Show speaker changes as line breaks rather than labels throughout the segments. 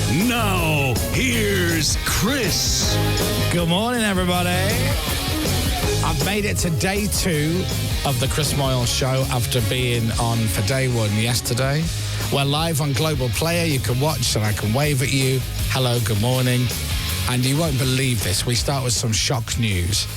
Now, here's Chris.
Good morning, everybody. I've made it to day 2 of the Chris Moyles show after being on for day 1 yesterday. We're live on Global Player. You can watch and I can wave at you. Hello, good morning. And you won't believe this. We start with some shock news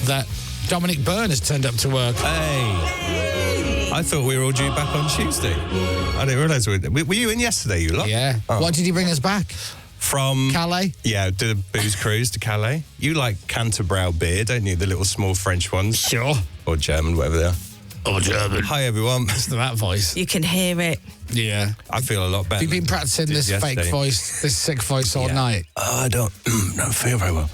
that Dominic Byrne has turned up to work.
Hey. I thought we were all due back on Tuesday. I didn't realise were you in yesterday, you lot?
Yeah.
Oh.
What did he bring us back?
From
Calais?
Yeah, did a booze cruise to Calais. You like Canterbrow beer, don't you? The little small French ones.
Sure.
Or German, whatever they are.
Or German.
Hi, everyone.
Listen to that voice.
You can hear it.
Yeah.
I feel a lot better.
Have you been practicing this fake voice, this sick voice all night?
Oh, I don't feel very well.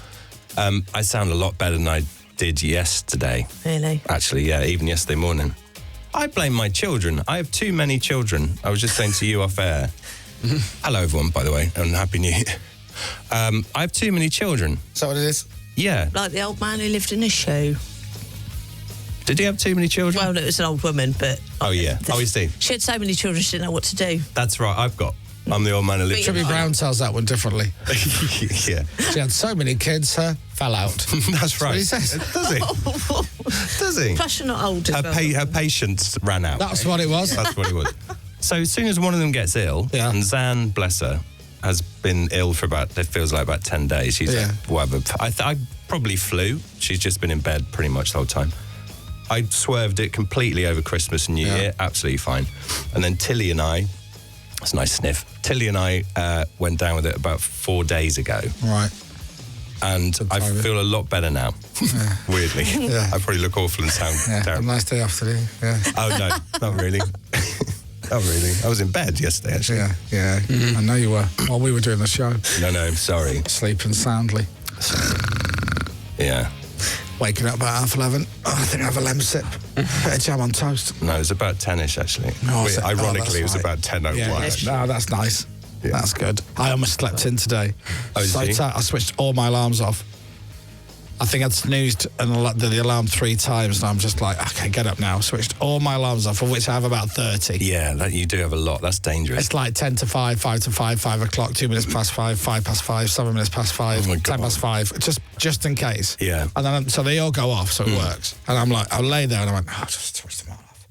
I sound a lot better than I did yesterday.
Really?
Actually, yeah, even yesterday morning. I blame my children. I have too many children. I was just saying to you off air. Hello, everyone, by the way, and Happy New Year. I have too many children.
Is that what it is?
Yeah.
Like the old man who lived in a shoe.
Did he have too many children?
Well, it was an old woman, but...
Oh, yeah. Oh, you see.
She had so many children, she didn't know what to do.
That's right, I'm the old man who lives.
Tribby Brown tells that one differently.
Yeah.
She had so many kids, her fell out.
That's right.
What he says.
Does he? Does he?
Plus you're not old as well.
Her patience ran out.
That's what it was.
That's what it was. So as soon as one of them gets ill, and Zan, bless her, has been ill for it feels like about 10 days. She's like, whatever. I probably flu. She's just been in bed pretty much the whole time. I swerved it completely over Christmas and New Year. Absolutely fine. And then Tilly and I, that's a nice sniff. Tilly and I went down with it about 4 days ago.
Right.
And I feel a lot better now.
Yeah.
Weirdly.
Yeah.
I probably look awful and sound terrible.
A nice day off today. Yeah.
Oh, no, not really. Not really. I was in bed yesterday, actually.
Yeah. I know you were. While we were doing the show.
No, sorry.
Sleeping soundly.
Yeah.
Waking up about 11:30. Oh, I think I have a lemon sip. Bit of jam on toast.
No, it was about 10ish, actually. Ironically, it was about 10:01.
Yeah, no, that's nice. Yeah. That's good. I almost slept in today. So tight, I switched all my alarms off. I think I'd snoozed the alarm 3 times, and I'm just like, okay, get up now. Switched all my alarms off, of which I have about 30.
Yeah, you do have a lot. That's dangerous.
It's like 10 to 5, 5 to 5, 5 o'clock, 2 minutes past 5, 5 past 5, 7 minutes past 5, 10 past 5, just in case.
Yeah.
And then so they all go off, so it works. And I'm like, I'll lay there, and I went, oh, just switch them all off.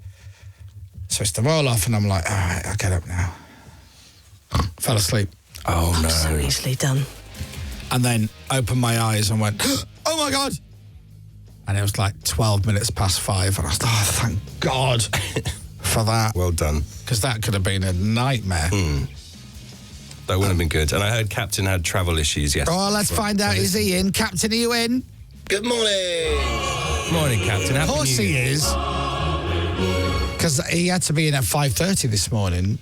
Switch them all off, and I'm like, all right, I'll get up now. Fell asleep.
Oh, no.
So easily done.
And then opened my eyes and went, oh my God. And it was like 12 minutes past 5. And I was like, oh, thank God for that.
Well done.
Because that could have been a nightmare.
That wouldn't have been good. And I heard Captain had travel issues yesterday.
Oh, let's find out. Is he in? Captain, are you in?
Good morning.
Morning, Captain.
Of course he is. Because he had to be in at 5:30 this morning.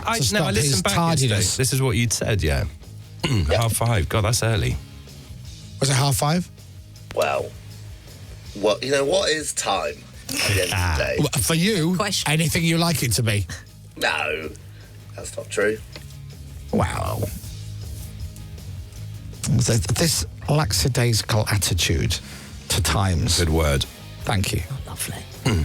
I listened back
tardiness.
This is what you'd said, yeah. 5:30. God, that's early.
Was it 5:30?
Well, what is time at the end of the day?
Well, for you, anything you like it to be.
No, that's not true.
Wow. This lackadaisical attitude to times.
Good word.
Thank you.
Oh, lovely.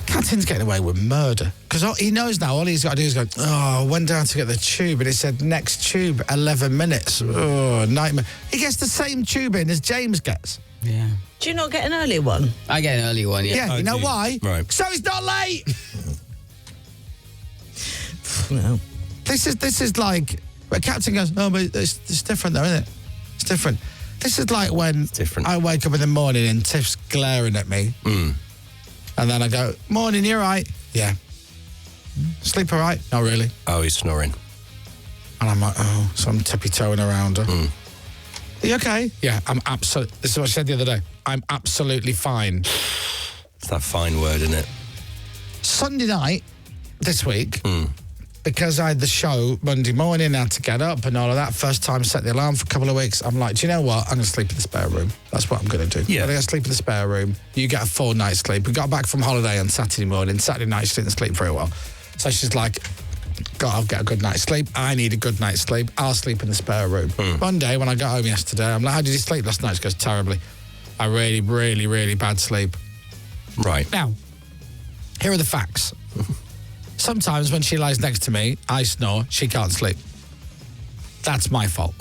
Captain's getting away with murder. Because he knows now, all he's got to do is go, oh, I went down to get the tube, and it said next tube, 11 minutes. Oh, nightmare. He gets the same tube in as James gets.
Yeah.
Do you not get an early one?
I get an early one, yeah.
Yeah, you know why?
Right.
So he's not late.
No.
This is like, but Captain goes, no, but it's different though, isn't it? It's different. This is like when I wake up in the morning and Tiff's glaring at me. And then I go, morning, you all right? Yeah. Sleep all right? Not really.
Oh, he's snoring.
And I'm like, oh, so I'm tippy-toeing around her. Are you okay? Yeah, I'm absolutely... This is what I said the other day. I'm absolutely fine.
It's that fine word, isn't it?
Sunday night this week, because I had the show Monday morning, I had to get up and all of that. First time set the alarm for a couple of weeks. I'm like, do you know what? I'm going to sleep in the spare room. That's what I'm going to do.
Yeah.
I'm going to sleep in the spare room. You get a full night's sleep. We got back from holiday on Saturday morning. Saturday night, she didn't sleep very well. So she's like, I'll get a good night's sleep. I need a good night's sleep. I'll sleep in the spare room. Monday, when I got home yesterday, I'm like, how did you sleep last night? She goes, terribly. I really, really, really bad sleep.
Right.
Now, here are the facts. Sometimes when she lies next to me, I snore, she can't sleep. That's my fault.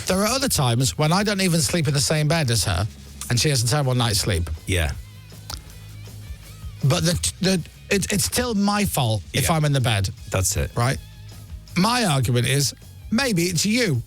There are other times when I don't even sleep in the same bed as her, and she has a terrible night's sleep.
Yeah.
But it's still my fault if I'm in the bed.
That's it.
Right? My argument is, maybe it's you.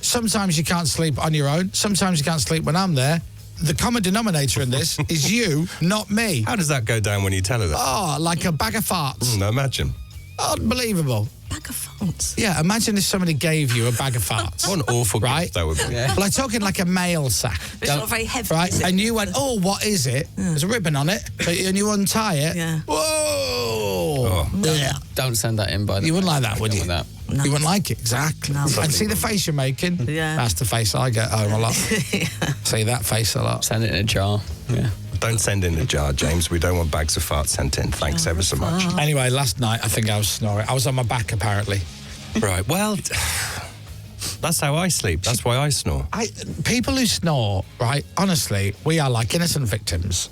Sometimes you can't sleep on your own. Sometimes you can't sleep when I'm there. The common denominator in this is you, not me.
How does that go down when you tell her that?
Oh, like a bag of farts.
Imagine.
Unbelievable.
Bag of farts?
Yeah, imagine if somebody gave you a bag of farts.
What an awful gift that would be.
Yeah. Well, I'm talking like a mail sack.
It's not very heavy.
Right?
Is it?
And you went, oh, what is it? There's a ribbon on it. And you untie it.
Yeah.
Whoa!
Don't send that in, by the way.
You wouldn't like that, would you?
That.
No. You wouldn't like it, exactly.
No.
And see the face you're making?
Yeah.
That's the face I get home a lot. See that face a lot.
Send it in a jar. Yeah.
Don't send in a jar, James. We don't want bags of farts sent in. Thanks ever so much.
Anyway, last night, I think I was snoring. I was on my back, apparently.
Right, well, that's how I sleep. That's why I snore.
People who snore, right, honestly, we are like innocent victims.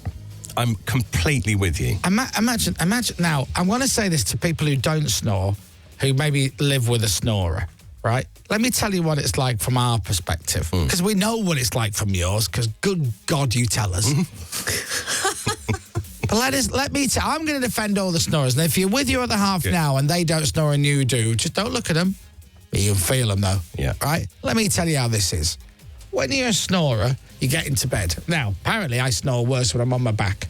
I'm completely with you.
Imagine. Now, I'm going to say this to people who don't snore, who maybe live with a snorer, right? Let me tell you what it's like from our perspective, because we know what it's like from yours, because good God, you tell us. But I'm going to defend all the snorers. And if you're with your other half now and they don't snore and you do, just don't look at them. You can feel them, though.
Yeah.
Right? Let me tell you how this is. When you're a snorer, you get into bed. Now, apparently I snore worse when I'm on my back.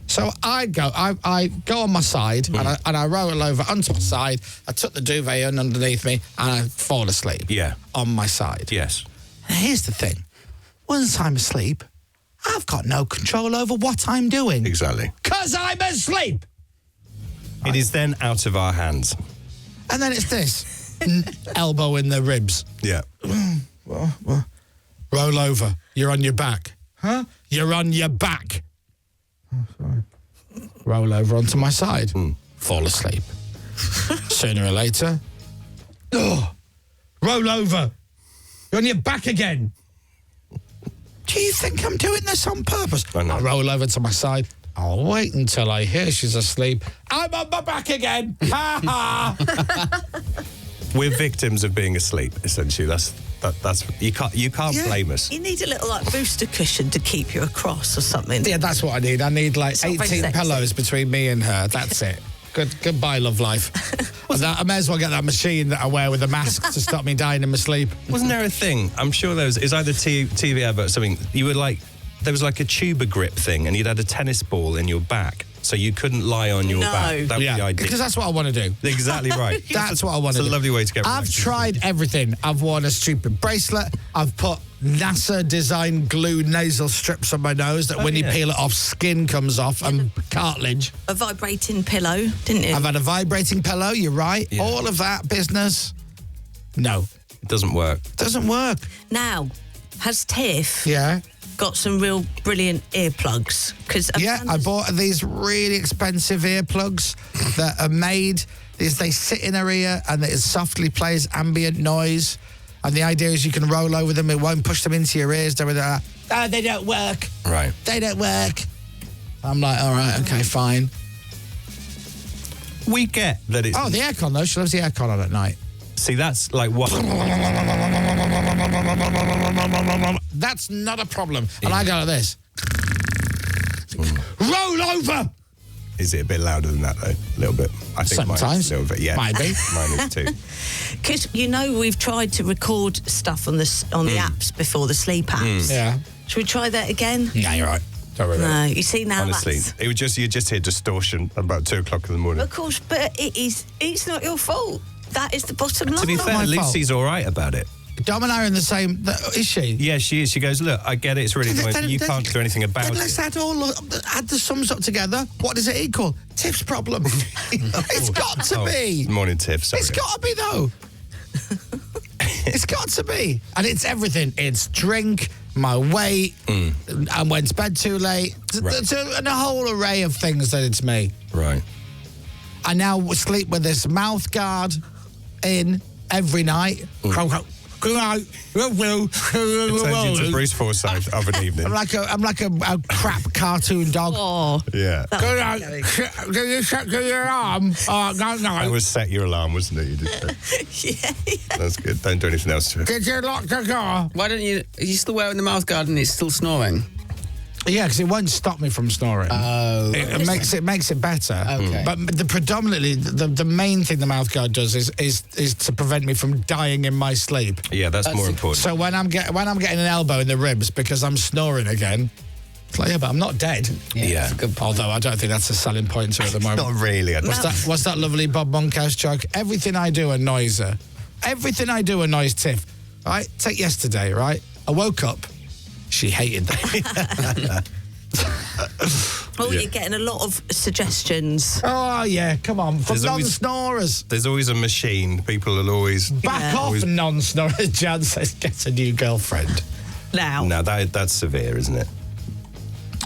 So I go on my side and I roll over onto my side. I tuck the duvet in underneath me and I fall asleep.
Yeah.
On my side.
Yes.
Now, here's the thing. Once I'm asleep, I've got no control over what I'm doing.
Exactly.
Because I'm asleep.
It is then out of our hands.
And then it's this. Elbow in the ribs.
Yeah.
Roll over. You're on your back. Huh? You're on your back. Oh, sorry. Roll over onto my side. Fall asleep. Sooner or later. Roll over. You're on your back again. Do you think I'm doing this on purpose? I roll over to my side. I'll wait until I hear she's asleep. I'm on my back again. Ha ha.
We're victims of being asleep, essentially. That's you can't blame us.
You need a little booster cushion to keep you across or something.
Yeah, that's what I need. I need like
It's not very
18
sexy.
pillows between me and her. That's it. Goodbye, love life. I may as well get that machine that I wear with a mask to stop me dying in my sleep.
Wasn't there a thing? I'm sure there was. It's either TV advert or something. You would there was like a tuba grip thing, and you'd had a tennis ball in your back, so you couldn't lie on your back. That was the idea.
Because that's what I want to do.
Exactly right.
That's what I want to do.
It's a lovely way to get.
I've tried everything. I've worn a stupid bracelet. I've put NASA design glue nasal strips on my nose that when you peel it off, skin comes off and cartilage.
A vibrating pillow, didn't you?
I've had a vibrating pillow, you're right. Yeah. All of that business. No.
It doesn't work.
Doesn't work.
Now, has Tiff
got
some real brilliant earplugs?
I bought these really expensive earplugs that are made, they sit in her ear and it softly plays ambient noise. And the idea is you can roll over them, it won't push them into your ears. They don't work.
Right.
They don't work. I'm like, all right, okay, fine.
We get that it's...
Oh, the aircon, though. She loves the aircon on at night.
See, that's like what...
That's not a problem. And I go like this. Roll over!
Is it a bit louder than that, though? A little bit. I think
sometimes.
Mine's a little bit, yeah.
Might be.
Mine is too.
Because, we've tried to record stuff on the apps before, the sleep apps.
Yeah.
Should we try that again?
Yeah, you're right. Don't worry about
No,
it.
you see now
Honestly, it would you just hear distortion about 2 o'clock in the morning.
Of course, but it's not your fault. That is the bottom line.
To be fair, Lucy's all right about it.
Dom and I are in the same... Is she?
Yeah, she is. She goes, look, I get it. It's really annoying, but you can't do anything about it.
Let's add the sums up together. What does it equal? Tiff's problem. It's got to be.
Morning, Tiff. Sorry.
It's got to be, though. It's got to be. And it's everything. It's drink, my weight, I went to bed too late, and a whole array of things that it's me.
Right.
I now sleep with this mouth guard in every night.
It turns into Bruce Forsyth of an evening.
I'm like a crap cartoon dog.
Oh,
Yeah.
Can you check your arm? Oh, no.
That was set your alarm, wasn't it? You did that.
yeah.
That's good. Don't do anything else to it.
Did you lock the door?
Why don't you... Are you still wearing the mouth guard and it's still snoring?
Yeah, because it won't stop me from snoring.
Oh.
It makes it better.
Okay.
But the main thing the mouth guard does is to prevent me from dying in my sleep.
Yeah, that's more important.
So when I'm getting an elbow in the ribs because I'm snoring again, it's like, yeah, but I'm not dead.
Yeah.
That's a good point.
Although I don't think that's a selling point to it at the moment.
Not really.
What's that lovely Bob Monkhouse joke? Everything I do annoys her. Everything I do annoys Tiff. Right? Take yesterday, right? I woke up. She hated that.
Oh, you're getting a lot of suggestions.
Oh, yeah, come on. From
There's always-
non-snorers.
There's always a machine. People will always...
Back off, non-snorers. Jan says, get a new girlfriend.
Now,
No, that's severe, isn't it?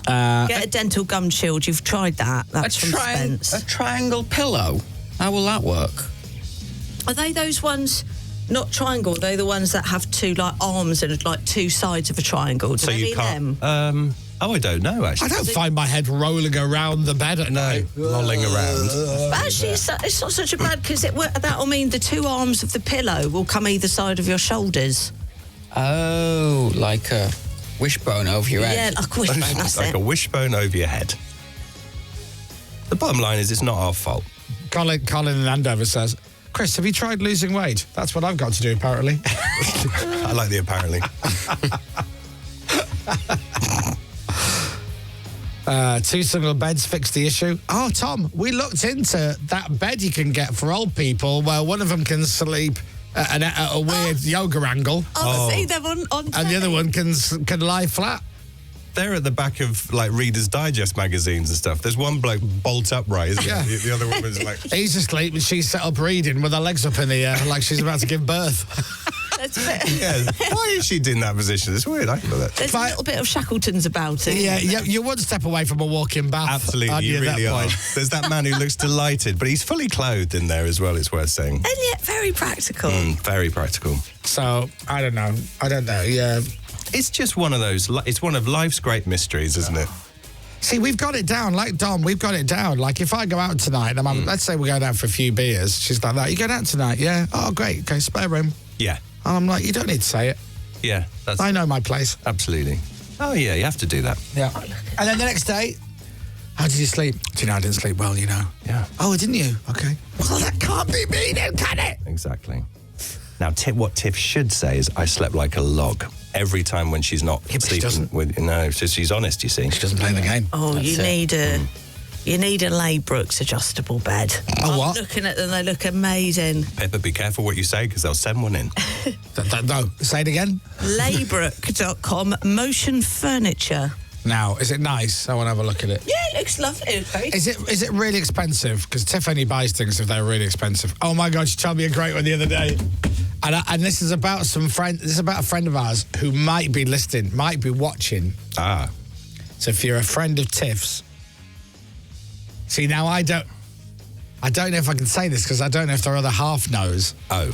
get a dental gum shield. You've tried that. That's from Spence.
A triangle pillow? How will that work?
Are they those ones, not triangle, they're the ones that have two like arms and like two sides of a triangle? Do they mean them?
I don't know,
I
actually.
don't find my head rolling around the bed at night.
Lolling around.
But actually, it's not such a bad, because that'll mean the two arms of the pillow will come either side of your shoulders.
Oh, like a wishbone over your head.
Yeah, like a wishbone, that's
Like
it.
a wishbone over your head. The bottom line is it's not our fault.
Colin in Andover says, Chris, have you tried losing weight? That's what I've got to do, apparently.
I like the apparently.
Two single beds fix the issue. Oh, Tom, we looked into that bed you can get for old people where one of them can sleep at a weird yoga angle
Oh, see them on
and the other one can lie flat.
They're at the back of like Reader's Digest magazines and stuff. There's one bloke bolt upright, isn't
Yeah.
The other woman's like...
He's asleep and she's set up reading with her legs up in the air like she's about to give birth.
That's a bit.
Yeah, why is she in that position? It's weird. I don't know that.
There's a little bit of Shackletons about it.
Yeah, you're one step away from a walk-in bath.
Absolutely,
aren't
you
at that
really are.
point?
There's that man who looks delighted, but he's fully clothed in there as well, it's worth saying.
And yet very practical.
Very practical.
So, I don't know. Yeah.
It's just one of those, it's one of life's great mysteries, isn't it?
See, we've got it down. Like Dom, we've got it down. Like, if I go out tonight, and let's say we're going out for a few beers, she's like that. You going out tonight? Yeah. Oh, great. Okay, spare room.
Yeah.
And I'm like, you don't need to say it.
Yeah, that's...
I know my place.
Absolutely. Oh, yeah, you have to do that.
Yeah. And then the next day, how did you sleep? Do you know I didn't sleep well, you know?
Yeah.
Oh, didn't you? Okay. Well, that can't be me then, can it?
Exactly. Now, what Tiff should say is, I slept like a log every time when she's not
but she
sleeping
doesn't.
with... No, so she's honest, you see.
She doesn't play the game.
Oh,
That's
you
it.
need a... You need a Laybrooks adjustable bed.
A
I'm
what?
looking at them, they look amazing.
Pepper, be careful what you say, because they'll send one in.
No, say it again.
Laybrook.com, motion furniture.
Now, is it nice? I want to have a look at it.
Yeah, it looks lovely. Okay.
Is it really expensive? Because Tiff only buys things if they're really expensive. Oh my God, she told me a great one the other day. And this is about this is about a friend of ours who might be listening, might be watching.
Ah.
So if you're a friend of Tiff's, see now I don't know if I can say this because I don't know if their other half knows.
Oh.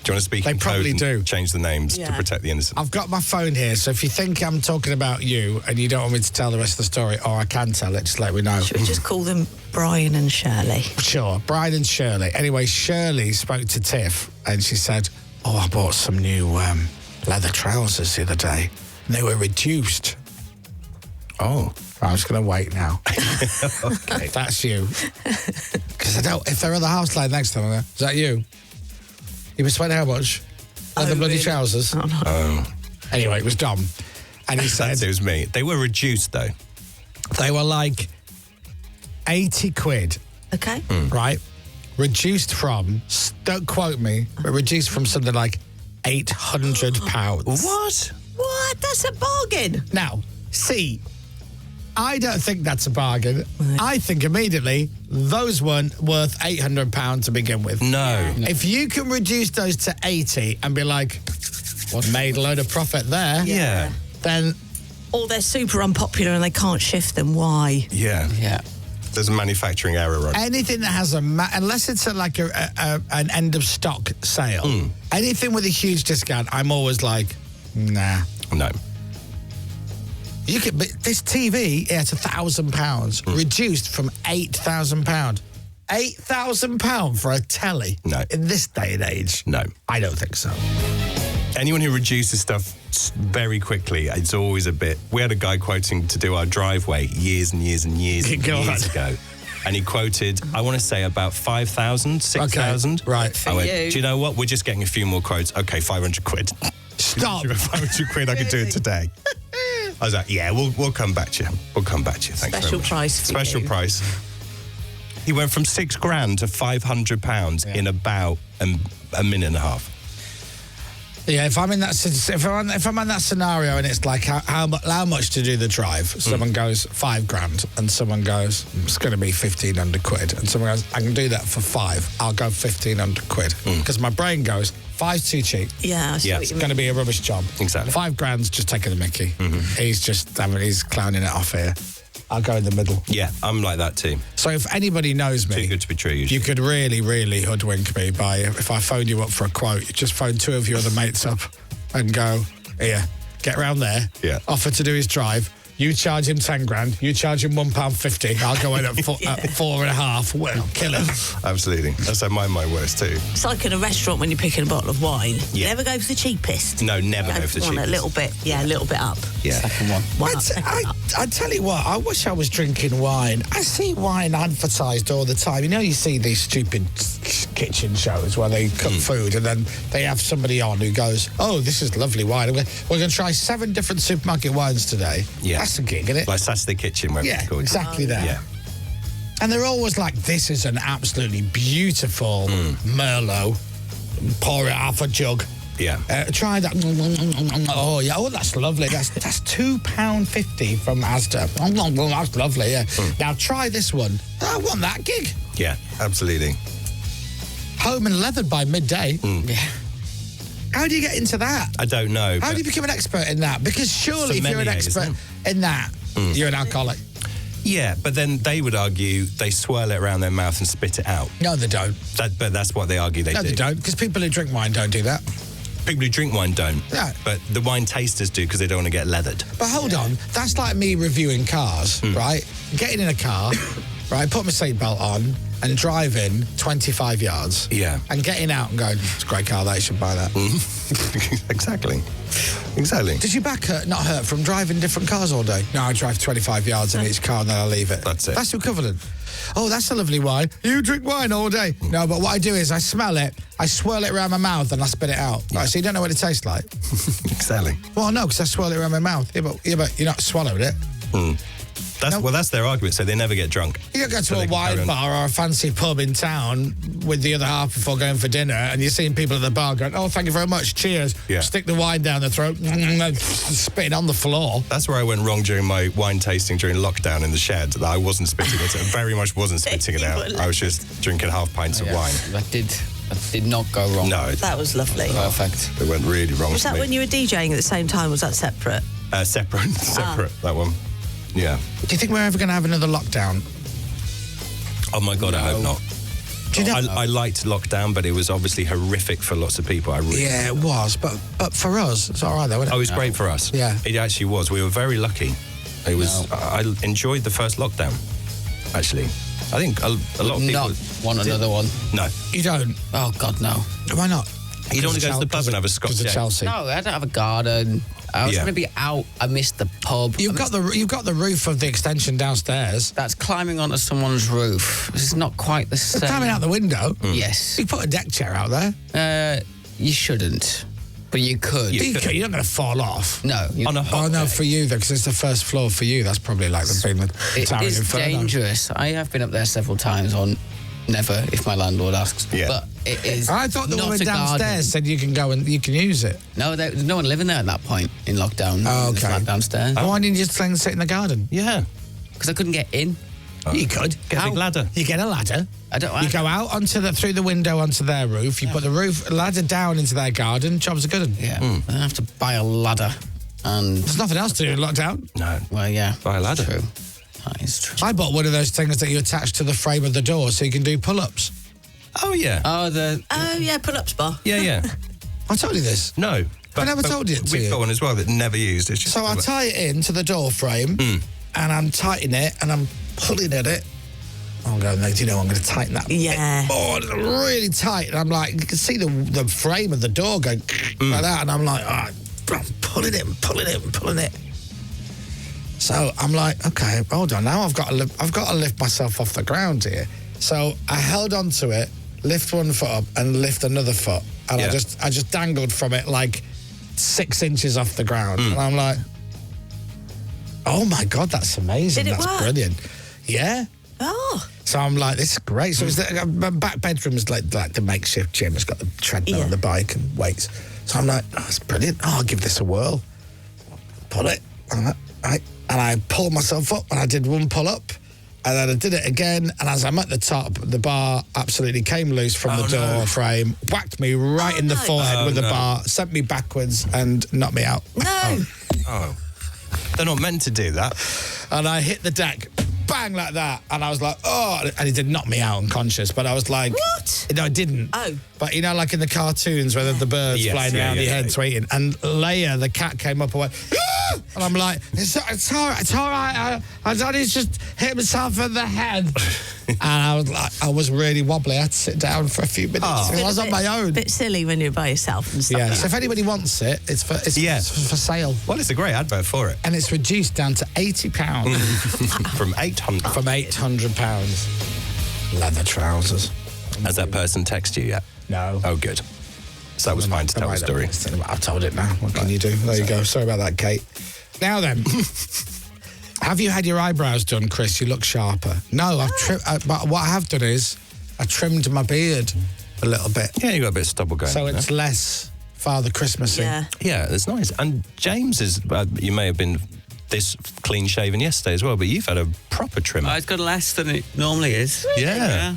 Do you want to speak
They
in code
probably
and
do.
change the names to
Yeah.
protect the innocent?
I've got my phone here, so if you think I'm talking about you and you don't want me to tell the rest of the story, or I can tell it, just let me know.
Should we just call them Brian and Shirley?
Sure, Brian and Shirley. Anyway, Shirley spoke to Tiff and she said, oh, I bought some new leather trousers the other day and they were reduced.
Oh.
I'm just going to wait now.
Okay.
If that's you. Because if their other half's lying next to them, is that you? You were spending how much? Leather bloody
really?
trousers?
Oh, no.
Oh.
Anyway, it was Dom. And he said
It was me. They were reduced, though.
they were like 80 quid,
Okay.
right? Reduced from, don't quote me, but reduced from something like £800.
What?
What? That's a bargain.
Now, see, I don't think that's a bargain. I think immediately those weren't worth £800 to begin with.
No.
If you can reduce those to 80 and be like, well, made a load of profit there,
Yeah.
then
Or they're super unpopular and they can't shift them. Why?
Yeah.
Yeah.
There's a manufacturing error on it.
Anything that has unless it's an end of stock sale, anything with a huge discount, I'm always like, nah.
No.
But this TV at £1,000 reduced from £8,000. £8,000 for a telly?
No.
In this day and age?
No.
I don't think so.
Anyone who reduces stuff very quickly, it's always a bit... We had a guy quoting to do our driveway years and years and years and years ago. And he quoted, I want to say about 5,000, 6,000.
Okay, right.
I went, do you know what? We're just getting a few more quotes. Okay, 500 quid.
Stop.
500 quid, I could do it today. I was like, yeah, we'll come back to you. We'll come back to you. Thanks very much. Special price. He went from £6,000 to £500 in about a minute and a half.
Yeah, if I'm in that scenario and it's like how much to do the drive, someone goes £5,000 and someone goes it's going to be 1,500 quid, and someone goes I can do that for £5,000. I'll go 1,500 quid because my brain goes 5's too cheap.
Yeah,
it's going to be a rubbish job.
Exactly.
£5,000's just taking the mickey. He's clowning it off here. I'll go in the middle.
Yeah, I'm like that too.
So if anybody knows me...
Too good to be true, usually.
You could really, really hoodwink me by, if I phoned you up for a quote, you just phone two of your other mates up and go, here, get round there, offer to do his drive, you charge him £10,000, you charge him £1.50, I'll go in at 4.5, well, kill him.
Absolutely. That's how my worst too.
It's like in a restaurant when you're picking a bottle of wine. You never go for the cheapest.
No, never go for the cheapest.
A little bit up.
Yeah.
Second one.
I tell you what, I wish I was drinking wine. I see wine advertised all the time. You know, you see these stupid kitchen shows where they cook food and then they have somebody on who goes, oh, this is lovely wine. We're going to try 7 different supermarket wines today.
Yeah.
That's a gig, isn't it?
Like Saturday Kitchen, where it's called.
Exactly that.
Yeah.
And they're always like, this is an absolutely beautiful Merlot. Pour it half a jug.
Yeah.
Try that. Oh, yeah. Oh, that's lovely. That's £2.50 from Asda. That's lovely, yeah. Now try this one. I want that gig.
Yeah, absolutely.
Home and leathered by midday. Yeah. How do you get into that?
I don't know.
How do you become an expert in that? Because surely if you're an expert in that, you're an alcoholic.
Yeah, but then they would argue they swirl it around their mouth and spit it out.
No, they don't.
But that's what they argue they do.
No, they don't, because people who drink wine don't do that.
People who drink wine don't.
No.
But the wine tasters do because they don't want to get leathered.
But hold on, that's like me reviewing cars, right? Getting in a car, right, put my seatbelt on and driving 25 yards.
Yeah.
And getting out and going, it's a great car, that, you should buy that.
Exactly.
Did your back not hurt from driving different cars all day? No, I drive 25 yards in each car and then I leave it.
That's it.
That's equivalent. Oh, that's a lovely wine. You drink wine all day. No, but what I do is I smell it, I swirl it around my mouth and I spit it out. Right, so you don't know what it tastes like.
Exactly.
Well, no, because I swirl it around my mouth. Yeah, but you're not swallowing it.
Well, that's their argument, so they never get drunk.
You don't go to a wine bar or a fancy pub in town with the other half before going for dinner and you're seeing people at the bar going, oh, thank you very much, cheers. Yeah. Stick the wine down the throat, spitting on the floor.
That's where I went wrong during my wine tasting during lockdown in the shed. That I wasn't spitting it, very much wasn't spitting it out. I was just drinking half pints of wine.
That did not go wrong.
No.
That was lovely.
Perfect.
It went really wrong.
Was that when you were DJing at the same time? Was that separate?
Separate, that one. Yeah.
Do you think we're ever going to have another lockdown?
Oh my God, I hope not.
Do you know?
I liked lockdown, but it was obviously horrific for lots of people.
Yeah, it was, but for us, it's all right though, wasn't it?
Oh, it was great for us.
Yeah.
It actually was. We were very lucky. It was. I enjoyed the first lockdown, actually. I think a lot of people...
Not want another one.
No.
You don't?
Oh, God, no.
Why not?
You don't want to go to the pub and have a Scotch
egg? Chelsea.
No, I don't have a garden. I was going to be out. I missed the pub.
You've got the roof of the extension downstairs.
That's climbing onto someone's roof. This is not quite the same.
Climbing out the window?
Yes.
You put a deck chair out there.
You shouldn't. But you could.
You're not going to fall off.
No.
No, for you, though, because it's the first floor for you. That's probably like the Towering
It is
Inferno.
dangerous. I have been up there several times on never, if my landlord asks.
Yeah.
But it is.
I thought the
not
woman
a
downstairs
garden.
said you can go and you can use it.
No, there's no one living there at that point in lockdown.
Oh,
in the flat downstairs.
Why didn't you just sit in the garden?
Yeah.
Because I couldn't get in.
You could.
Get a big ladder.
You get a ladder. You go out through the window onto their roof. You put the ladder down into their garden. Jobs are good.
Yeah. I have to buy a ladder. And
there's nothing else to do in lockdown.
No.
Well, yeah.
Buy a ladder.
True. That is true.
I bought one of those things that you attach to the frame of the door so you can do pull-ups.
Oh, yeah.
Oh, yeah, pull-ups bar.
Yeah.
I told you this.
No.
I never told you it to
We've
you.
got one as well that never used. It's just
So I tie it into the door frame, and I'm tightening it, and I'm pulling at it. I'm going, I'm going to tighten that.
Yeah.
Oh, it's really tight. And I'm like, you can see the frame of the door going like that, and I'm like, I'm pulling it and pulling it and pulling it. So I'm like, okay, hold on. Now I've got to lift myself off the ground here. So I held on to it, lift one foot up, and lift another foot, and I just dangled from it like 6 inches off the ground. And I'm like, oh my God, that's amazing.
Did it
That's
work?
brilliant. Yeah.
Oh.
So I'm like, this is great. So my back bedroom's like the makeshift gym. It's got the treadmill and the bike and weights. So I'm like, oh, that's brilliant. Oh, I'll give this a whirl. Pull it. And I pulled myself up and I did one pull up. And then I did it again. And as I'm at the top, the bar absolutely came loose from the door frame, whacked me right in the forehead with the bar, sent me backwards and knocked me out.
No.
Oh. They're not meant to do that.
And I hit the deck, bang, like that. And I was like, oh, and he did knock me out unconscious. But I was like,
what?
No, I didn't.
Oh.
But you know, like in the cartoons where the birds flying around your head tweeting. And Leia, the cat, came up and went, ah! And I'm like, it's all right. He's just hit himself in the head. And I was like, I was really wobbly. I had to sit down for a few minutes. I was on my own.
A bit silly when you're by yourself and stuff.
Yeah, so if anybody wants it, it's for sale.
Well, it's a great advert for it.
And it's reduced down to £80.
From £800.
From £800. Leather trousers.
Has that person texted you yet?
No.
Oh, good. So that was fine to tell the story.
I've told it now. What can you do? There you go. Sorry about that, Kate. Now then, have you had your eyebrows done, Chris? You look sharper. No, I've trimmed. But what I have done is I trimmed my beard a little bit.
Yeah, you got a bit of stubble going.
So it's less Father Christmassy.
Yeah, it's nice. And James is. You may have been this clean shaven yesterday as well, but you've had a proper trim.
It's got less than it normally is.
Yeah.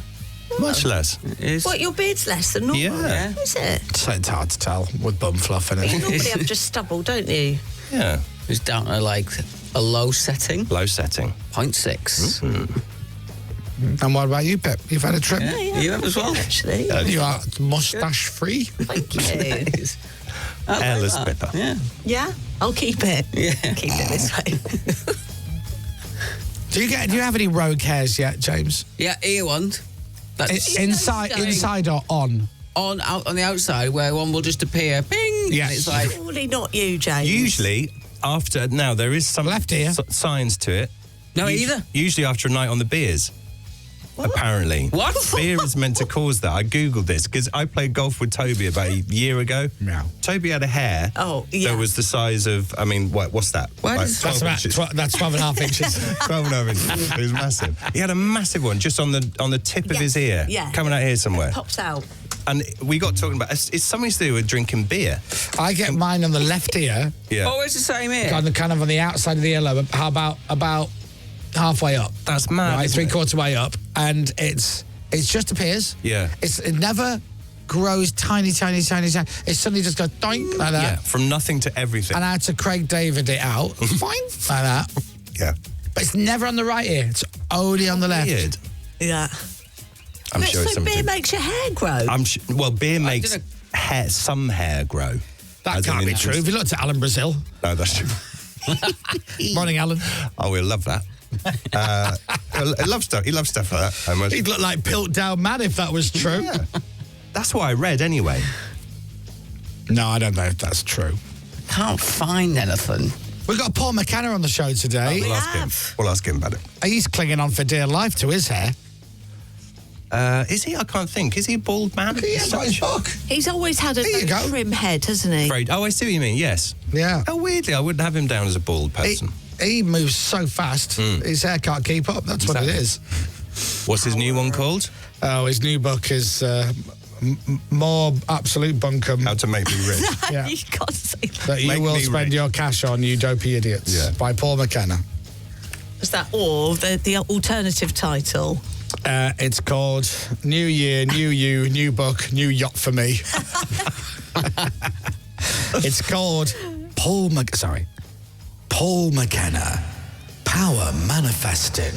Much less.
It is.
What, your beard's less than normal?
Yeah.
Is it?
So it's hard to tell with bum fluff in
You
it.
normally have just stubble, don't you?
Yeah.
It's down to like a low setting.
Low setting.
0.6.
And what about you, Pip? You've had a trim?
Yeah, you have as well.
Actually.
You are moustache free?
Thank you.
Hairless better.
Yeah.
Yeah? I'll keep it.
Yeah.
Keep it this way.
Do you have any rogue hairs yet, James?
Yeah, ear ones. That's
Inside or on?
out on the outside where one will just appear, bing.
Yes.
And it's like,
Surely not you, James.
Usually, after. Now, there is some
left ear.
Signs to it.
no, either.
Usually after a night on the beers. Apparently.
What?
Beer is meant to cause that. I Googled this because I played golf with Toby about a year ago.
Yeah.
Toby had a hair that was the size of, what's that?
That's
12 inches.
That's 12 and a half inches.
12 and a half inches. It was massive. He had a massive one just on the tip of his ear.
Yeah.
Coming out here somewhere.
Pops out.
And we got talking about, it's something to do with drinking beer.
I get mine on the left ear.
Yeah.
always the same ear.
Kind of on the outside of the earlobe. How about halfway up?
That's mad.
Right,
isn't it?
3/4 way up, and it just appears.
Yeah.
It never grows tiny. It suddenly just goes doink like that.
Yeah, from nothing to everything.
And I had to Craig David it out, fine, like that.
Yeah.
But it's never on the right ear. It's only on the left.
Weird.
Yeah.
I'm
But
sure it's
so
something.
beer makes your hair grow.
Beer makes some hair grow.
That
As in
can't be
it's
true.
just-
If you looked at Alan Brazil.
No, that's true.
Morning, Alan.
Oh, we'll love that. I love stuff. He loves stuff like that. I must-
He'd look like Piltdown Man if that was true.
Yeah. That's what I read anyway.
No, I don't know if that's true.
Can't find anything.
We've got Paul McKenna on the show today.
We'll ask him. We'll ask him about it.
He's clinging on for dear life to his hair.
Is he? I can't think. Is he a bald man?
He's always had a
There you
very
go.
trim head, hasn't he?
Oh, I see what you mean. Yes.
Yeah.
Oh, weirdly, I wouldn't have him down as a bald person.
He moves so fast, his hair can't keep up. That's what it is.
What's his new one called?
Oh, his new book is More Absolute Bunkum.
How to Make Me Rich.
Yeah.
You can't say that.
That you
Make
will
me
spend
rich.
your cash on, you dopey idiots.
Yeah.
By Paul McKenna.
Is that or the alternative title?
It's called New Year, New You, New Book, New Yacht for Me. It's called Paul McKenna, Power Manifesting.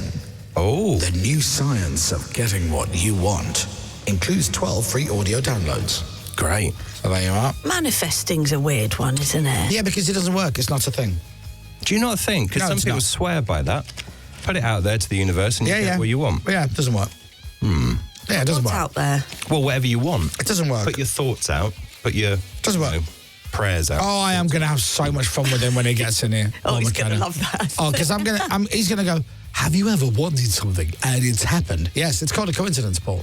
Oh.
The new science of getting what you want. Includes 12 free audio downloads.
Great.
So there you are.
Manifesting's a weird one, isn't it?
Yeah, because it doesn't work. It's not a thing.
Do you not think? Because some people swear by that. Put it out there to the universe and you get what you want.
Yeah, it doesn't work. Yeah, it doesn't work.
Out there?
Well, whatever you want.
It doesn't work.
Put your thoughts out. Put your
doesn't work.
Prayers out.
Oh, I am going to have so much fun with him when he gets in here.
He's going to love that.
Oh, because he's going to go, have you ever wanted something and it's happened? Yes, it's called a coincidence, Paul.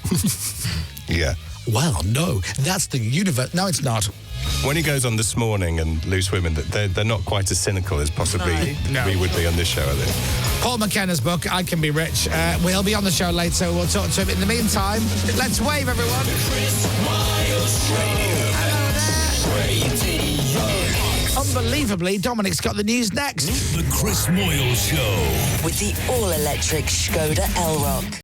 Yeah.
Well, no, that's the universe. No, it's not.
When he goes on This Morning and Loose Women, they're not quite as cynical as possibly we would be on this show, I think.
Paul McKenna's book, I Can Be Rich. We'll be on the show later, so we'll talk to him. In the meantime, let's wave, everyone.
Chris Moyles Radio.
Hello there. Unbelievably, Dominic's got the news next.
The Chris Moyles Show.
With the all-electric Skoda Elrock.